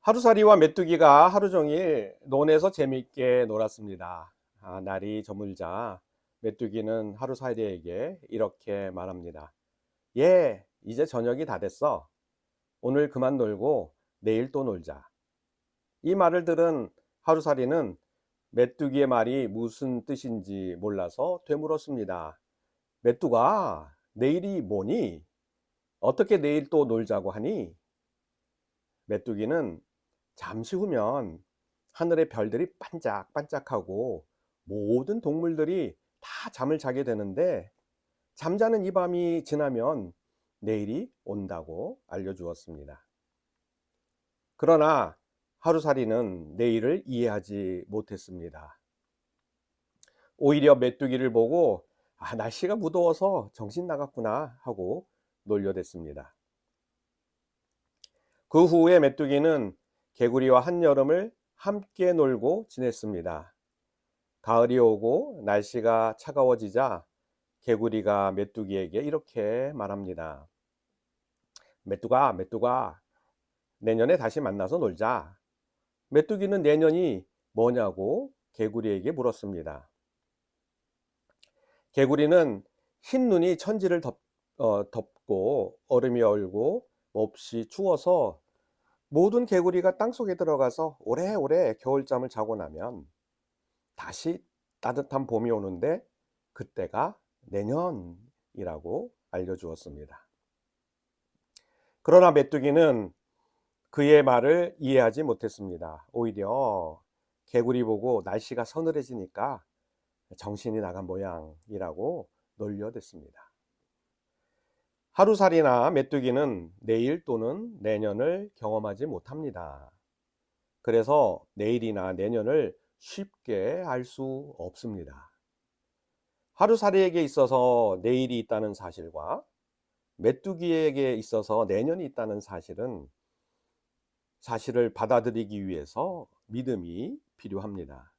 하루살이와 메뚜기가 하루 종일 논에서 재미있게 놀았습니다. 날이 저물자 메뚜기는 하루살이에게 이렇게 말합니다. 예, 이제 저녁이 다 됐어. 오늘 그만 놀고 내일 또 놀자. 이 말을 들은 하루살이는 메뚜기의 말이 무슨 뜻인지 몰라서 되물었습니다. 메뚜가 내일이 뭐니? 어떻게 내일 또 놀자고 하니? 메뚜기는 잠시 후면 하늘의 별들이 반짝반짝하고 모든 동물들이 다 잠을 자게 되는데 잠자는 이 밤이 지나면 내일이 온다고 알려주었습니다. 그러나 하루살이는 내일을 이해하지 못했습니다. 오히려 메뚜기를 보고 날씨가 무더워서 정신 나갔구나 하고 놀려댔습니다. 그 후에 메뚜기는 개구리와 한여름을 함께 놀고 지냈습니다. 가을이 오고 날씨가 차가워지자 개구리가 메뚜기에게 이렇게 말합니다. 메뚜가, 내년에 다시 만나서 놀자. 메뚜기는 내년이 뭐냐고 개구리에게 물었습니다. 개구리는 흰 눈이 천지를 덮고 얼음이 얼고 몹시 추워서 모든 개구리가 땅속에 들어가서 오래오래 겨울잠을 자고 나면 다시 따뜻한 봄이 오는데 그때가 내년이라고 알려주었습니다. 그러나 메뚜기는 그의 말을 이해하지 못했습니다. 오히려 개구리 보고 날씨가 서늘해지니까 정신이 나간 모양이라고 놀려댔습니다. 하루살이나 메뚜기는 내일 또는 내년을 경험하지 못합니다. 그래서 내일이나 내년을 쉽게 알 수 없습니다. 하루살이에게 있어서 내일이 있다는 사실과 메뚜기에게 있어서 내년이 있다는 사실을 받아들이기 위해서 믿음이 필요합니다.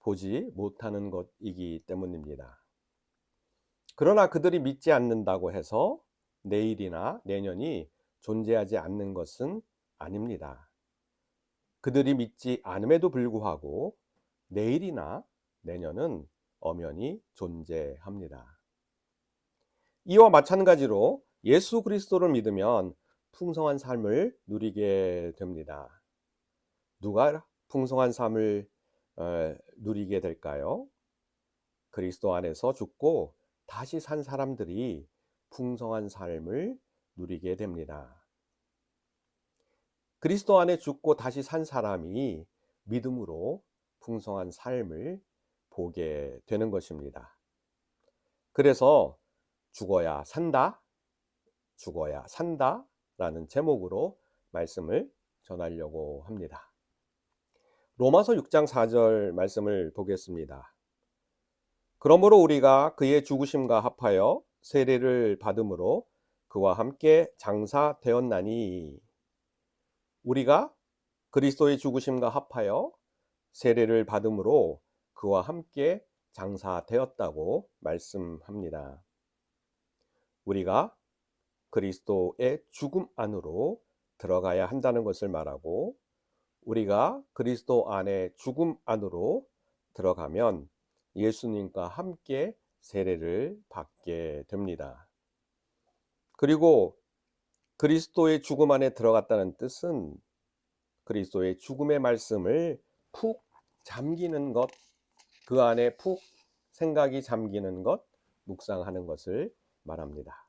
보지 못하는 것이기 때문입니다. 그러나 그들이 믿지 않는다고 해서 내일이나 내년이 존재하지 않는 것은 아닙니다. 그들이 믿지 않음에도 불구하고 내일이나 내년은 엄연히 존재합니다. 이와 마찬가지로 예수 그리스도를 믿으면 풍성한 삶을 누리게 됩니다. 누가 풍성한 삶을 누리게 될까요? 그리스도 안에서 죽고 다시 산 사람들이 풍성한 삶을 누리게 됩니다. 그리스도 안에 죽고 다시 산 사람이 믿음으로 풍성한 삶을 보게 되는 것입니다. 그래서 죽어야 산다 라는 제목으로 말씀을 전하려고 합니다. 로마서 6장 4절 말씀을 보겠습니다. 그러므로 우리가 그의 죽으심과 합하여 세례를 받음으로 그와 함께 장사되었나니, 우리가 그리스도의 죽으심과 합하여 세례를 받음으로 그와 함께 장사되었다고 말씀합니다. 우리가 그리스도의 죽음 안으로 들어가야 한다는 것을 말하고, 우리가 그리스도 안에 죽음 안으로 들어가면 예수님과 함께 세례를 받게 됩니다. 그리고 그리스도의 죽음 안에 들어갔다는 뜻은 그리스도의 죽음의 말씀을 푹 잠기는 것, 그 안에 푹 생각이 잠기는 것, 묵상하는 것을 말합니다.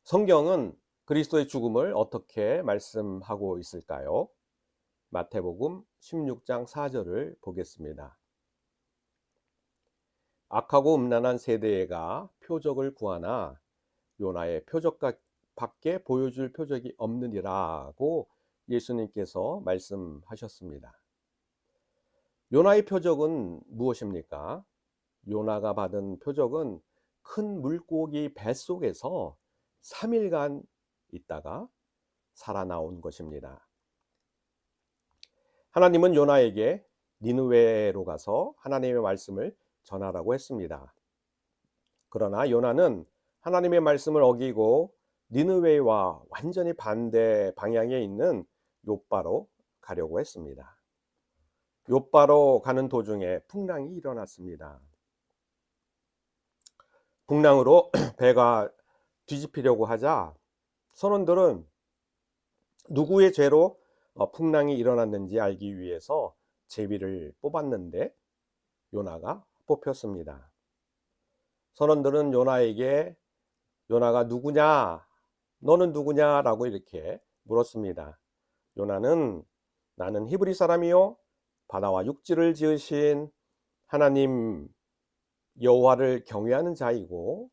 성경은 그리스도의 죽음을 어떻게 말씀하고 있을까요? 마태복음 16장 4절을 보겠습니다. 악하고 음란한 세대가 표적을 구하나 요나의 표적밖에 보여줄 표적이 없느니라고 예수님께서 말씀하셨습니다. 요나의 표적은 무엇입니까? 요나가 받은 표적은 큰 물고기 뱃속에서 3일간 있다가 살아나온 것입니다. 하나님은 요나에게 니느웨로 가서 하나님의 말씀을 전하라고 했습니다. 그러나 요나는 하나님의 말씀을 어기고 니느웨이와 완전히 반대 방향에 있는 욥바로 가려고 했습니다. 욥바로 가는 도중에 풍랑이 일어났습니다. 풍랑으로 배가 뒤집히려고 하자 선원들은 누구의 죄로 풍랑이 일어났는지 알기 위해서 제비를 뽑았는데 요나가 뽑혔습니다. 선원들은 요나에게 요나가 누구냐? 너는 누구냐? 라고 이렇게 물었습니다. 요나는 나는 히브리 사람이요 바다와 육지를 지으신 하나님 여호와를 경외하는 자이고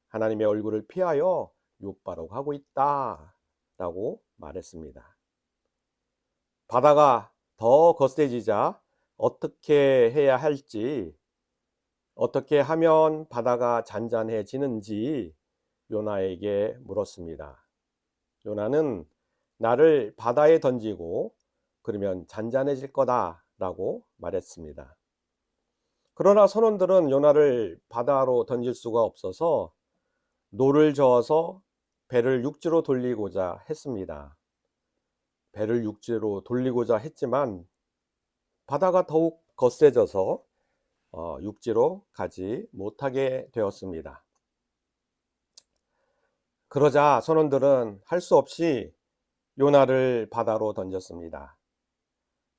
하나님의 얼굴을 피하여 욥바로 가고 있다 라고 말했습니다. 바다가 더 거세지자 어떻게 해야 할지, 어떻게 하면 바다가 잔잔해지는지 요나에게 물었습니다. 요나는 나를 바다에 던지고 그러면 잔잔해질 거다 라고 말했습니다. 그러나 선원들은 요나를 바다로 던질 수가 없어서 노를 저어서 배를 육지로 돌리고자 했습니다. 배를 육지로 돌리고자 했지만 바다가 더욱 거세져서 육지로 가지 못하게 되었습니다. 그러자 선원들은 할 수 없이 요나를 바다로 던졌습니다.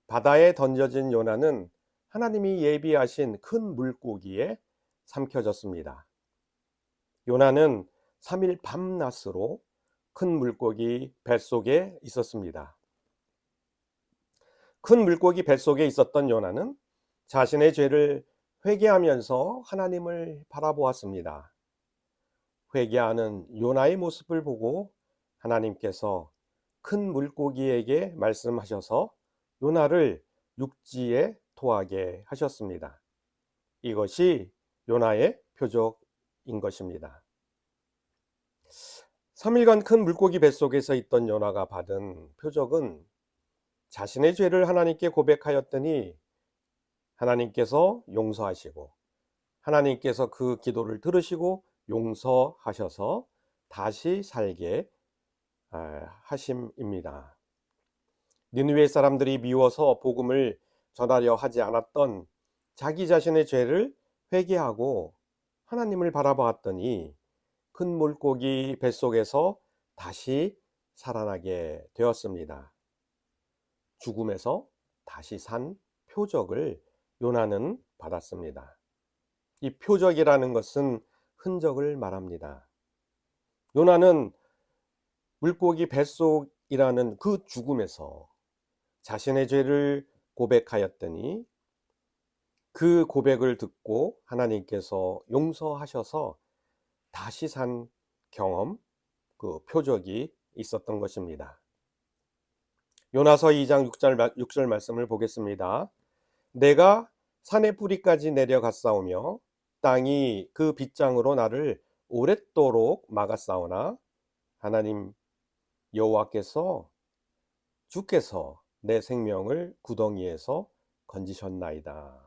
바다에 던져진 요나는 하나님이 예비하신 큰 물고기에 삼켜졌습니다. 요나는 3일 밤낮으로 큰 물고기 뱃속에 있었습니다. 큰 물고기 뱃속에 있었던 요나는 자신의 죄를 회개하면서 하나님을 바라보았습니다. 회개하는 요나의 모습을 보고 하나님께서 큰 물고기에게 말씀하셔서 요나를 육지에 토하게 하셨습니다. 이것이 요나의 표적인 것입니다. 3일간 큰 물고기 뱃속에서 있던 요나가 받은 표적은 자신의 죄를 하나님께 고백하였더니 하나님께서 용서하시고 하나님께서 그 기도를 들으시고 용서하셔서 다시 살게 하심입니다. 니느웨 사람들이 미워서 복음을 전하려 하지 않았던 자기 자신의 죄를 회개하고 하나님을 바라보았더니 큰 물고기 뱃속에서 다시 살아나게 되었습니다. 죽음에서 다시 산 표적을 요나는 받았습니다. 이 표적이라는 것은 흔적을 말합니다. 요나는 물고기 뱃속이라는 그 죽음에서 자신의 죄를 고백하였더니 그 고백을 듣고 하나님께서 용서하셔서 다시 산 경험, 그 표적이 있었던 것입니다. 요나서 2장 6절 말씀을 보겠습니다. 내가 산의 뿌리까지 내려갔사오며 땅이 그 빗장으로 나를 오랫도록 막았사오나 하나님 여호와께서 주께서 내 생명을 구덩이에서 건지셨나이다.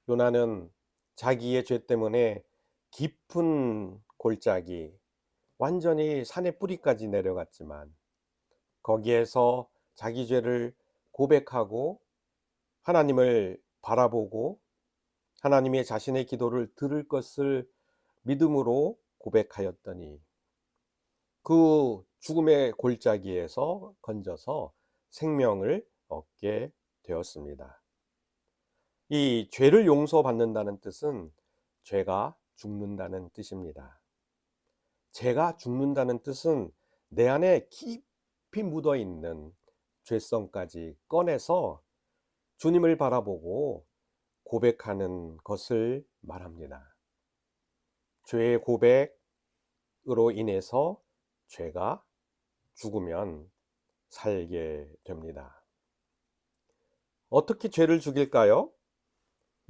요나는 자기의 죄 때문에 깊은 골짜기, 완전히 산의 뿌리까지 내려갔지만 거기에서 자기 죄를 고백하고 하나님을 바라보고 하나님의 자신의 기도를 들을 것을 믿음으로 고백하였더니 그 죽음의 골짜기에서 건져서 생명을 얻게 되었습니다. 이 죄를 용서받는다는 뜻은 죄가 죽는다는 뜻입니다. 죄가 죽는다는 뜻은 내 안에 깊이 묻어 있는 죄성까지 꺼내서 주님을 바라보고 고백하는 것을 말합니다. 죄의 고백으로 인해서 죄가 죽으면 살게 됩니다. 어떻게 죄를 죽일까요?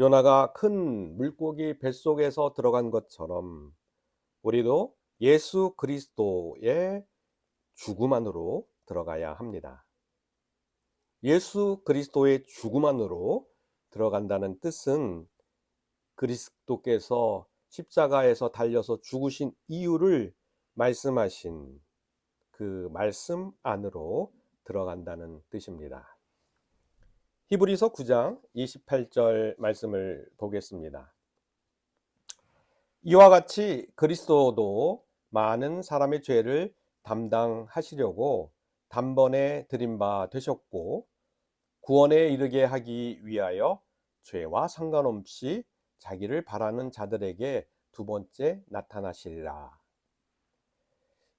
요나가 큰 물고기 뱃속에서 들어간 것처럼 우리도 예수 그리스도의 죽음 안으로 들어가야 합니다. 예수 그리스도의 죽음 안으로 들어간다는 뜻은 그리스도께서 십자가에서 달려서 죽으신 이유를 말씀하신 그 말씀 안으로 들어간다는 뜻입니다. 히브리서 9장 28절 말씀을 보겠습니다. 이와 같이 그리스도도 많은 사람의 죄를 담당하시려고 단번에 드린 바 되셨고 구원에 이르게 하기 위하여 죄와 상관없이 자기를 바라는 자들에게 두 번째 나타나시리라.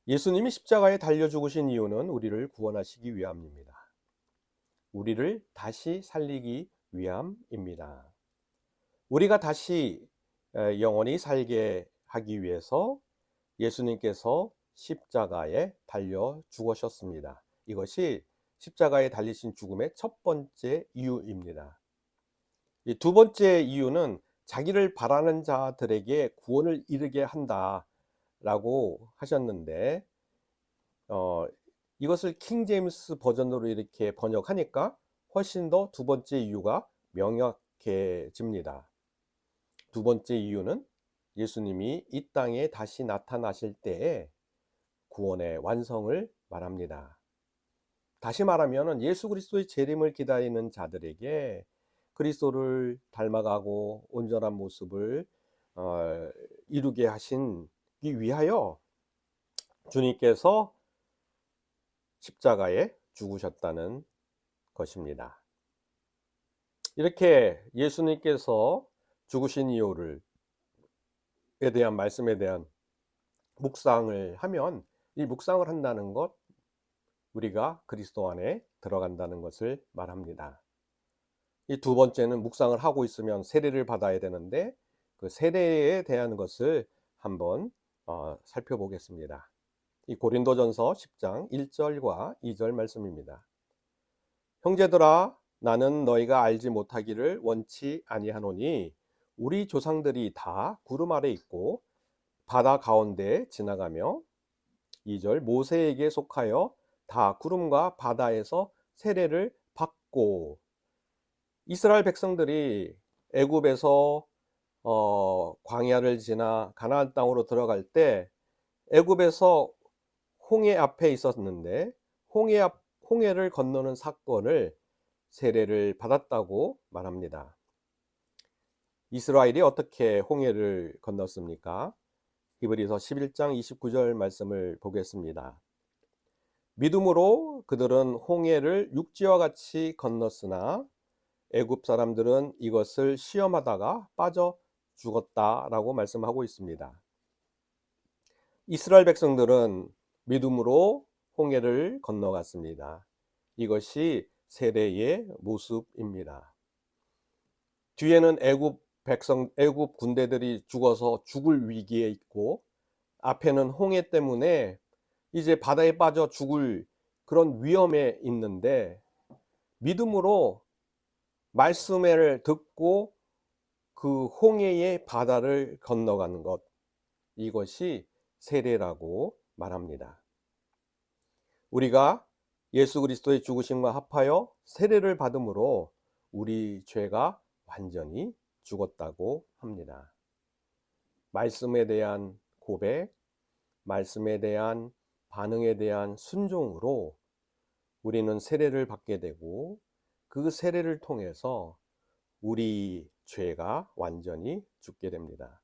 예수님이 십자가에 달려 죽으신 이유는 우리를 구원하시기 위함입니다. 우리를 다시 살리기 위함입니다. 우리가 다시 영원히 살게 하기 위해서 예수님께서 십자가에 달려 죽으셨습니다. 이것이 십자가에 달리신 죽음의 첫 번째 이유입니다. 이 두 번째 이유는 자기를 바라는 자들에게 구원을 이르게 한다라고 하셨는데 이것을 킹 제임스 버전으로 이렇게 번역하니까 훨씬 더 두 번째 이유가 명확해집니다. 두 번째 이유는 예수님이 이 땅에 다시 나타나실 때에 구원의 완성을 말합니다. 다시 말하면 예수 그리스도의 재림을 기다리는 자들에게 그리스도를 닮아가고 온전한 모습을 이루게 하시기 위하여 주님께서 십자가에 죽으셨다는 것입니다. 이렇게 예수님께서 죽으신 이유를 대한 말씀에 대한 묵상을 하면 이 묵상을 한다는 것 우리가 그리스도 안에 들어간다는 것을 말합니다. 이 두 번째는 묵상을 하고 있으면 세례를 받아야 되는데 그 세례에 대한 것을 한번 살펴보겠습니다. 이 고린도전서 10장 1절과 2절 말씀입니다. 형제들아 나는 너희가 알지 못하기를 원치 아니하노니 우리 조상들이 다 구름 아래 있고 바다 가운데 지나가며 2절 모세에게 속하여 다 구름과 바다에서 세례를 받고 이스라엘 백성들이 애굽에서 광야를 지나 가나안 땅으로 들어갈 때 애굽에서 홍해 앞에 있었는데 홍해를 건너는 사건을 세례를 받았다고 말합니다. 이스라엘이 어떻게 홍해를 건넜습니까? 히브리서 11장 29절 말씀을 보겠습니다. 믿음으로 그들은 홍해를 육지와 같이 건넜으나 애굽 사람들은 이것을 시험하다가 빠져 죽었다라고 말씀하고 있습니다. 이스라엘 백성들은 믿음으로 홍해를 건너갔습니다. 이것이 세례의 모습입니다. 뒤에는 애굽 군대들이 죽어서 죽을 위기에 있고 앞에는 홍해 때문에 이제 바다에 빠져 죽을 그런 위험에 있는데 믿음으로 말씀을 듣고 그 홍해의 바다를 건너가는 것 이것이 세례라고 말합니다. 우리가 예수 그리스도의 죽으심과 합하여 세례를 받음으로 우리 죄가 완전히 죽었다고 합니다. 말씀에 대한 고백, 말씀에 대한 반응에 대한 순종으로 우리는 세례를 받게 되고 그 세례를 통해서 우리 죄가 완전히 죽게 됩니다.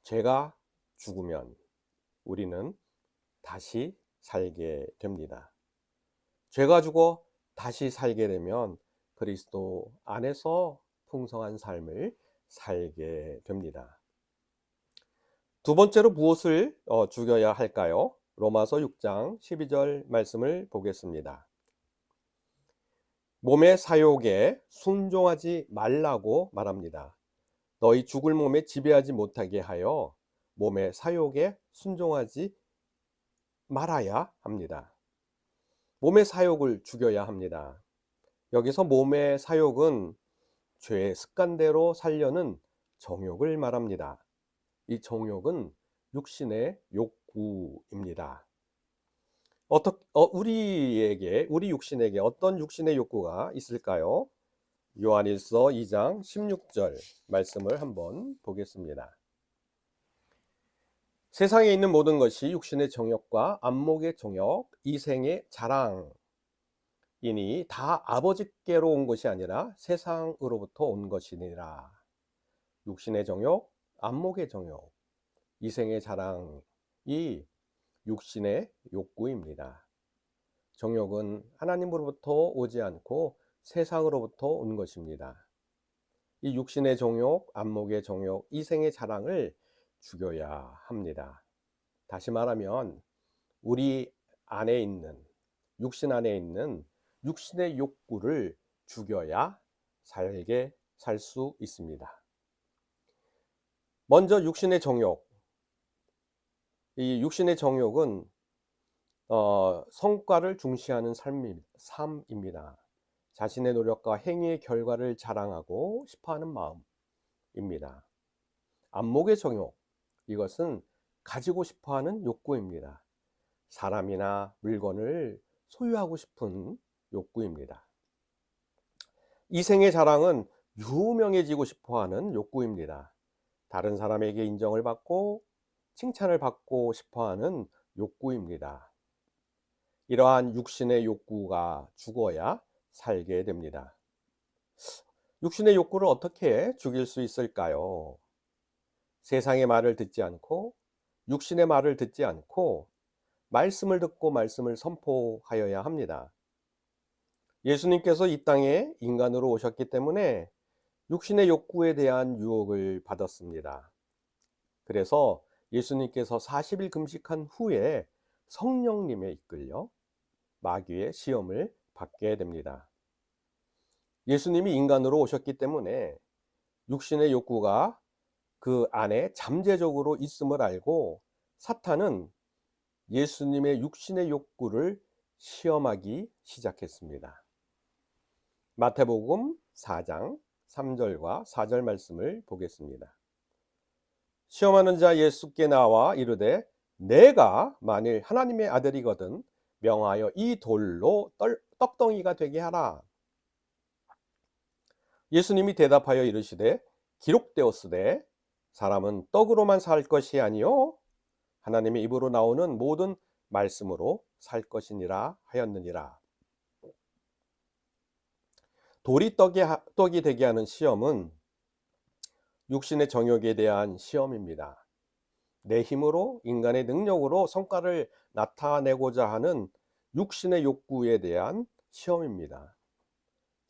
죄가 죽으면 우리는 다시 살게 됩니다. 죄가 죽어 다시 살게 되면 그리스도 안에서 풍성한 삶을 살게 됩니다. 두 번째로 무엇을 죽여야 할까요? 로마서 6장 12절 말씀을 보겠습니다. 몸의 사욕에 순종하지 말라고 말합니다. 너희 죽을 몸에 지배하지 못하게 하여 몸의 사욕에 순종하지 말아야 합니다. 몸의 사욕을 죽여야 합니다. 여기서 몸의 사욕은 죄의 습관대로 살려는 정욕을 말합니다. 이 정욕은 육신의 욕구입니다. 우리 육신에게 어떤 육신의 욕구가 있을까요? 요한일서 2장 16절 말씀을 한번 보겠습니다. 세상에 있는 모든 것이 육신의 정욕과 안목의 정욕, 이생의 자랑이니 다 아버지께로 온 것이 아니라 세상으로부터 온 것이니라. 육신의 정욕, 안목의 정욕, 이생의 자랑이 육신의 욕구입니다. 정욕은 하나님으로부터 오지 않고 세상으로부터 온 것입니다. 이 육신의 정욕, 안목의 정욕, 이생의 자랑을 죽여야 합니다. 다시 말하면 우리 안에 있는, 육신 안에 있는 육신의 욕구를 죽여야 살 수 있습니다. 먼저 육신의 정욕. 이 육신의 정욕은 성과를 중시하는 삶입니다. 자신의 노력과 행위의 결과를 자랑하고 싶어하는 마음입니다. 안목의 정욕, 이것은 가지고 싶어하는 욕구입니다. 사람이나 물건을 소유하고 싶은 욕구입니다. 이생의 자랑은 유명해지고 싶어하는 욕구입니다. 다른 사람에게 인정을 받고 칭찬을 받고 싶어하는 욕구입니다. 이러한 육신의 욕구가 죽어야 살게 됩니다. 육신의 욕구를 어떻게 죽일 수 있을까요? 세상의 말을 듣지 않고 육신의 말을 듣지 않고 말씀을 듣고 말씀을 선포하여야 합니다. 예수님께서 이 땅에 인간으로 오셨기 때문에 육신의 욕구에 대한 유혹을 받았습니다. 그래서 예수님께서 40일 금식한 후에 성령님에 이끌려 마귀의 시험을 받게 됩니다. 예수님이 인간으로 오셨기 때문에 육신의 욕구가 그 안에 잠재적으로 있음을 알고 사탄은 예수님의 육신의 욕구를 시험하기 시작했습니다. 마태복음 4장 3절과 4절 말씀을 보겠습니다. 시험하는 자 예수께 나와 이르되 내가 만일 하나님의 아들이거든 명하여 이 돌로 떡덩이가 되게 하라. 예수님이 대답하여 이르시되 기록되었으되 사람은 떡으로만 살 것이 아니요 하나님의 입으로 나오는 모든 말씀으로 살 것이니라 하였느니라. 돌이 떡이 되게 하는 시험은 육신의 정욕에 대한 시험입니다. 내 힘으로 인간의 능력으로 성과를 나타내고자 하는 육신의 욕구에 대한 시험입니다.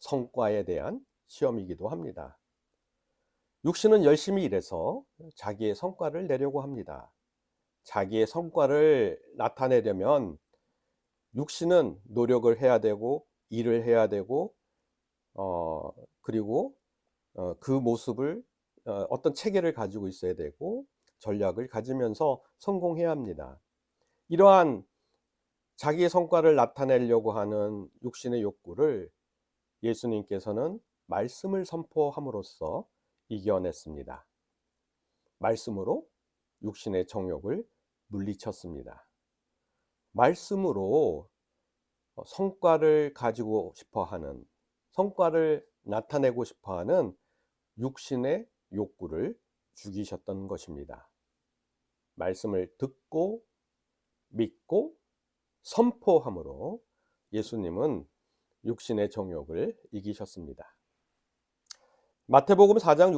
성과에 대한 시험이기도 합니다. 육신은 열심히 일해서 자기의 성과를 내려고 합니다. 자기의 성과를 나타내려면 육신은 노력을 해야 되고 일을 해야 되고 그리고 그 모습을 어떤 체계를 가지고 있어야 되고 전략을 가지면서 성공해야 합니다. 이러한 자기의 성과를 나타내려고 하는 육신의 욕구를 예수님께서는 말씀을 선포함으로써 이겨냈습니다. 말씀으로 육신의 정욕을 물리쳤습니다. 말씀으로 성과를 가지고 싶어하는, 성과를 나타내고 싶어하는 육신의 욕구를 죽이셨던 것입니다. 말씀을 듣고 믿고 선포함으로 예수님은 육신의 정욕을 이기셨습니다. 마태복음 4장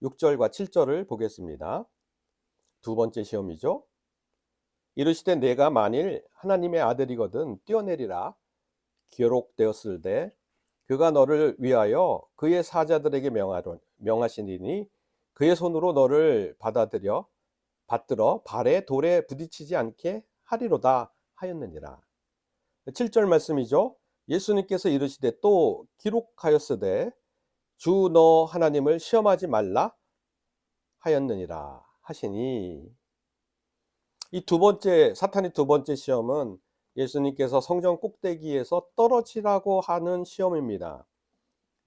6절과 7절을 보겠습니다. 두 번째 시험이죠. 이르시되 내가 만일 하나님의 아들이거든 뛰어내리라 기록되었을 때 그가 너를 위하여 그의 사자들에게 명하시니니 그의 손으로 너를 받들어 발에 돌에 부딪히지 않게 하리로다 하였느니라. 7절 말씀이죠. 예수님께서 이르시되 또 기록하였으되 주 너 하나님을 시험하지 말라 하였느니라 하시니, 이 사탄의 두 번째 시험은 예수님께서 성전 꼭대기에서 떨어지라고 하는 시험입니다.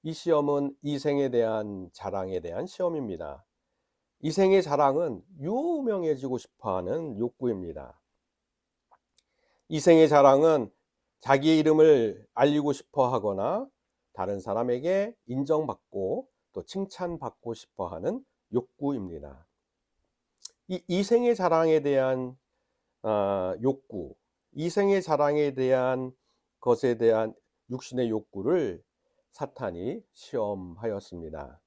이 시험은 이생에 대한 자랑에 대한 시험입니다. 이생의 자랑은 유명해지고 싶어하는 욕구입니다. 이생의 자랑은 자기의 이름을 알리고 싶어 하거나 다른 사람에게 인정받고 또 칭찬받고 싶어 하는 욕구입니다. 이 이생의 자랑에 대한 욕구, 이생의 자랑에 대한 것에 대한 육신의 욕구를 사탄이 시험하였습니다.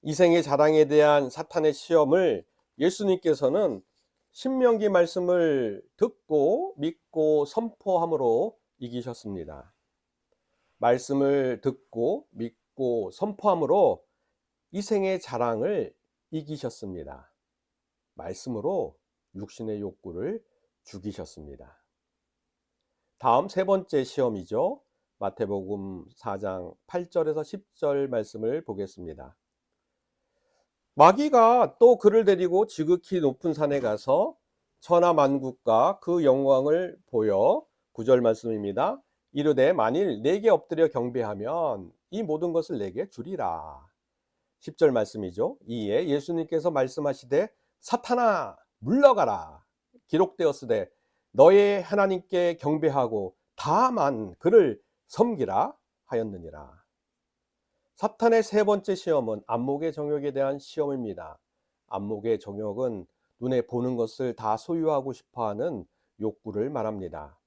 이생의 자랑에 대한 사탄의 시험을 예수님께서는 신명기 말씀을 듣고 믿고 선포함으로 이기셨습니다. 말씀을 듣고 믿고 선포함으로 이생의 자랑을 이기셨습니다. 말씀으로 육신의 욕구를 죽이셨습니다. 다음 세 번째 시험이죠. 마태복음 4장 8절에서 10절 말씀을 보겠습니다. 마귀가 또 그를 데리고 지극히 높은 산에 가서 천하 만국과 그 영광을 보여 9절 말씀입니다. 이르되 만일 내게 엎드려 경배하면 이 모든 것을 내게 주리라. 10절 말씀이죠. 이에 예수님께서 말씀하시되 사탄아 물러가라. 기록되었으되 너의 하나님께 경배하고 다만 그를 섬기라 하였느니라. 사탄의 세 번째 시험은 안목의 정욕에 대한 시험입니다. 안목의 정욕은 눈에 보는 것을 다 소유하고 싶어하는 욕구를 말합니다.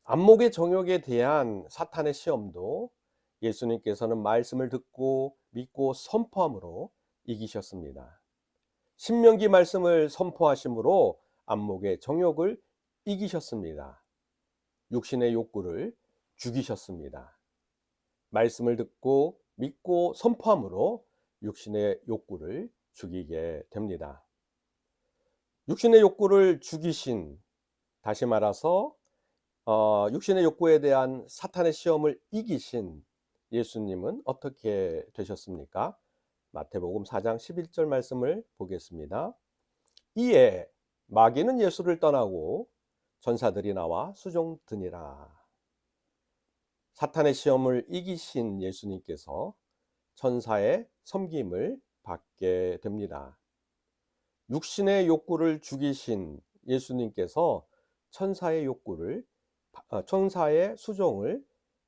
안목의 정욕에 대한 사탄의 시험도 예수님께서는 말씀을 듣고 믿고 선포함으로 이기셨습니다. 신명기 말씀을 선포하심으로 안목의 정욕을 이기셨습니다. 육신의 욕구를 죽이셨습니다. 말씀을 듣고 믿고 선포함으로 육신의 욕구를 죽이게 됩니다. 육신의 욕구를 죽이신, 다시 말해서 육신의 욕구에 대한 사탄의 시험을 이기신 예수님은 어떻게 되셨습니까? 마태복음 4장 11절 말씀을 보겠습니다. 이에 마귀는 예수를 떠나고 전사들이 나와 수종드니라. 사탄의 시험을 이기신 예수님께서 천사의 섬김을 받게 됩니다. 육신의 욕구를 죽이신 예수님께서 천사의 수종을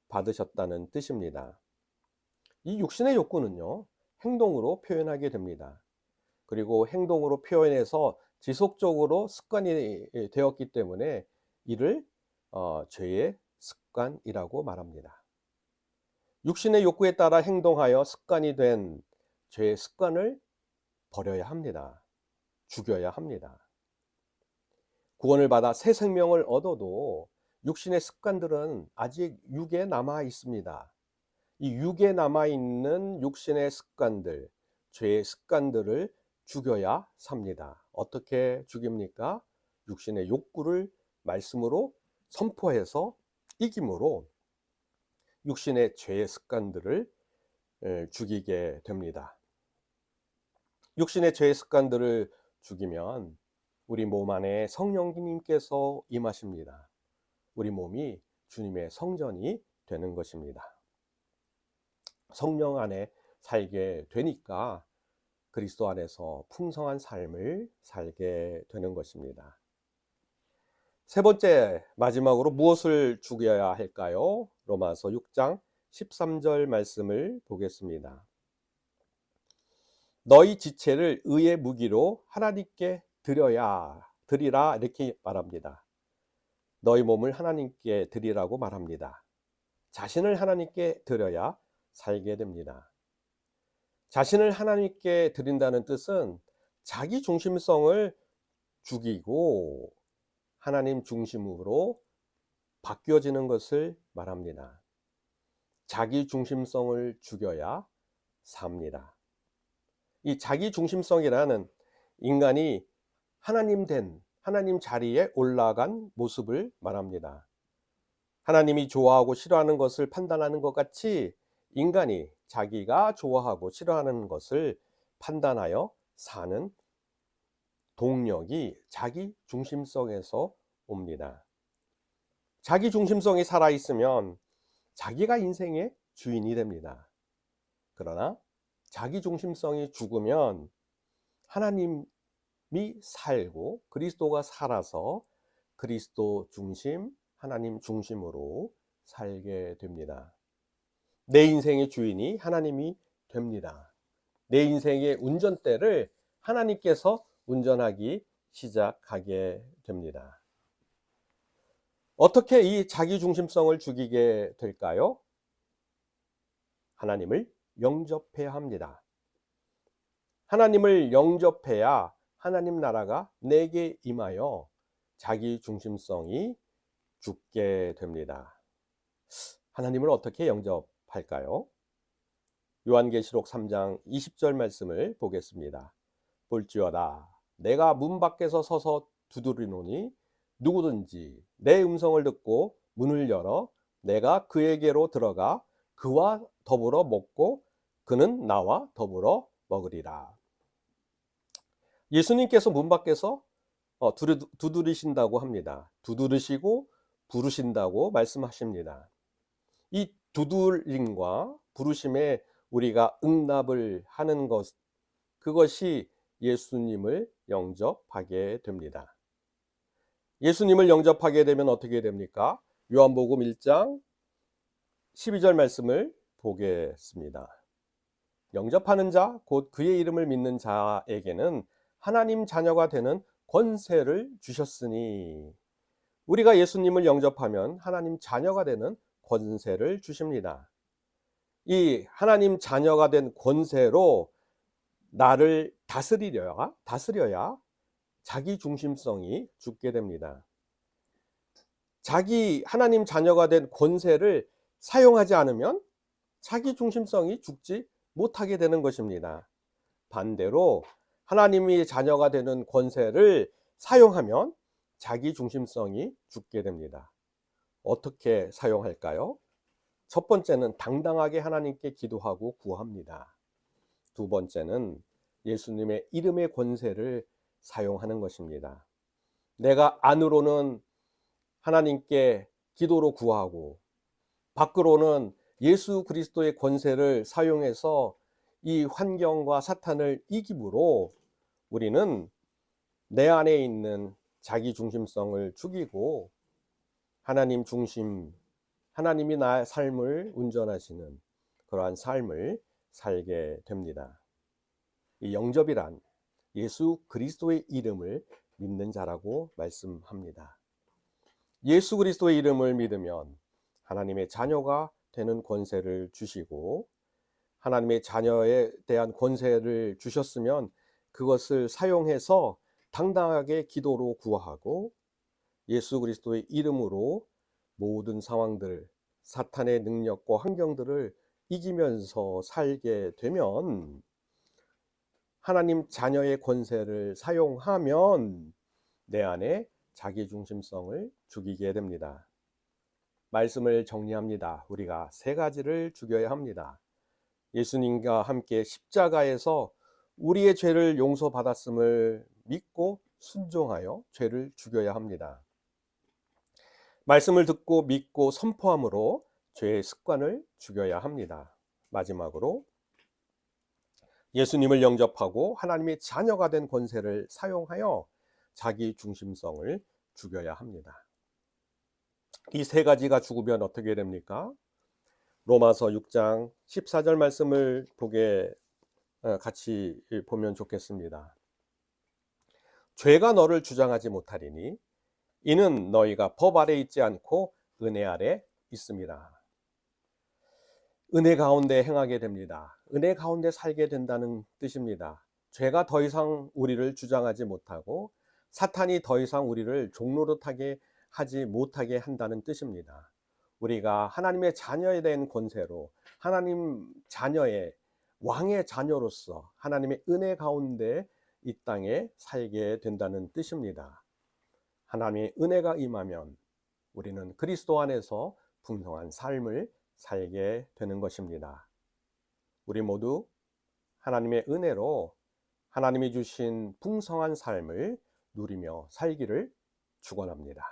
받으셨다는 뜻입니다. 이 육신의 욕구는요, 행동으로 표현하게 됩니다. 그리고 행동으로 표현해서 지속적으로 습관이 되었기 때문에 이를 죄의 습관이라고 말합니다. 육신의 욕구에 따라 행동하여 습관이 된 죄의 습관을 버려야 합니다. 죽여야 합니다. 구원을 받아 새 생명을 얻어도 육신의 습관들은 아직 육에 남아 있습니다. 이 육에 남아 있는 육신의 습관들, 죄의 습관들을 죽여야 삽니다. 어떻게 죽입니까? 육신의 욕구를 말씀으로 선포해서 이김으로 육신의 죄의 습관들을 죽이게 됩니다. 육신의 죄의 습관들을 죽이면 우리 몸 안에 성령님께서 임하십니다. 우리 몸이 주님의 성전이 되는 것입니다. 성령 안에 살게 되니까 그리스도 안에서 풍성한 삶을 살게 되는 것입니다. 세 번째, 마지막으로 무엇을 죽여야 할까요? 로마서 6장 13절 말씀을 보겠습니다. 너희 지체를 의의 무기로 하나님께 드리라 이렇게 말합니다. 너희 몸을 하나님께 드리라고 말합니다. 자신을 하나님께 드려야 살게 됩니다. 자신을 하나님께 드린다는 뜻은 자기 중심성을 죽이고 하나님 중심으로 바뀌어지는 것을 말합니다. 자기 중심성을 죽여야 삽니다. 이 자기 중심성이라는 인간이 하나님 자리에 올라간 모습을 말합니다. 하나님이 좋아하고 싫어하는 것을 판단하는 것 같이 인간이 자기가 좋아하고 싫어하는 것을 판단하여 사는 동력이 자기 중심성에서 옵니다. 자기 중심성이 살아있으면 자기가 인생의 주인이 됩니다. 그러나 자기 중심성이 죽으면 하나님이 살고 그리스도가 살아서 그리스도 중심, 하나님 중심으로 살게 됩니다. 내 인생의 주인이 하나님이 됩니다. 내 인생의 운전대를 하나님께서 운전하기 시작하게 됩니다. 어떻게 이 자기중심성을 죽이게 될까요? 하나님을 영접해야 합니다. 하나님을 영접해야 하나님 나라가 내게 임하여 자기중심성이 죽게 됩니다. 하나님을 어떻게 영접할까요? 요한계시록 3장 20절 말씀을 보겠습니다. 볼지어다 내가 문 밖에서 서서 두드리노니 누구든지 내 음성을 듣고 문을 열어 내가 그에게로 들어가 그와 더불어 먹고 그는 나와 더불어 먹으리라. 예수님께서 문 밖에서 두드리신다고 합니다. 두드리시고 부르신다고 말씀하십니다. 이 두드림과 부르심에 우리가 응답을 하는 것, 그것이 예수님을 영접하게 됩니다. 예수님을 영접하게 되면 어떻게 됩니까? 요한복음 1장 12절 말씀을 보겠습니다. 영접하는 자, 곧 그의 이름을 믿는 자에게는 하나님 자녀가 되는 권세를 주셨으니, 우리가 예수님을 영접하면 하나님 자녀가 되는 권세를 주십니다. 이 하나님 자녀가 된 권세로 나를 다스려야 자기 중심성이 죽게 됩니다. 하나님 자녀가 된 권세를 사용하지 않으면 자기 중심성이 죽지 못하게 되는 것입니다. 반대로 하나님이 자녀가 되는 권세를 사용하면 자기 중심성이 죽게 됩니다. 어떻게 사용할까요? 첫 번째는 당당하게 하나님께 기도하고 구합니다. 두 번째는 예수님의 이름의 권세를 사용하는 것입니다. 내가 안으로는 하나님께 기도로 구하고 밖으로는 예수 그리스도의 권세를 사용해서 이 환경과 사탄을 이김으로 우리는 내 안에 있는 자기 중심성을 죽이고 하나님 중심, 하나님이 나의 삶을 운전하시는 그러한 삶을 살게 됩니다. 이 영접이란 예수 그리스도의 이름을 믿는 자라고 말씀합니다. 예수 그리스도의 이름을 믿으면 하나님의 자녀가 되는 권세를 주시고, 하나님의 자녀에 대한 권세를 주셨으면 그것을 사용해서 당당하게 기도로 구하고 예수 그리스도의 이름으로 모든 상황들, 사탄의 능력과 환경들을 이기면서 살게 되면, 하나님 자녀의 권세를 사용하면 내 안에 자기중심성을 죽이게 됩니다. 말씀을 정리합니다. 우리가 세 가지를 죽여야 합니다. 예수님과 함께 십자가에서 우리의 죄를 용서받았음을 믿고 순종하여 죄를 죽여야 합니다. 말씀을 듣고 믿고 선포함으로 죄의 습관을 죽여야 합니다. 마지막으로 예수님을 영접하고 하나님의 자녀가 된 권세를 사용하여 자기 중심성을 죽여야 합니다. 이 세 가지가 죽으면 어떻게 됩니까? 로마서 6장 14절 말씀을 같이 보면 좋겠습니다. 죄가 너를 주장하지 못하리니 이는 너희가 법 아래 있지 않고 은혜 아래 있습니다. 은혜 가운데 행하게 됩니다. 은혜 가운데 살게 된다는 뜻입니다. 죄가 더 이상 우리를 주장하지 못하고 사탄이 더 이상 우리를 종노릇하게 하지 못하게 한다는 뜻입니다. 우리가 하나님의 자녀에 대한 권세로 하나님 자녀의 왕의 자녀로서 하나님의 은혜 가운데 이 땅에 살게 된다는 뜻입니다. 하나님의 은혜가 임하면 우리는 그리스도 안에서 풍성한 삶을 살게 되는 것입니다. 우리 모두 하나님의 은혜로 하나님이 주신 풍성한 삶을 누리며 살기를 축원합니다.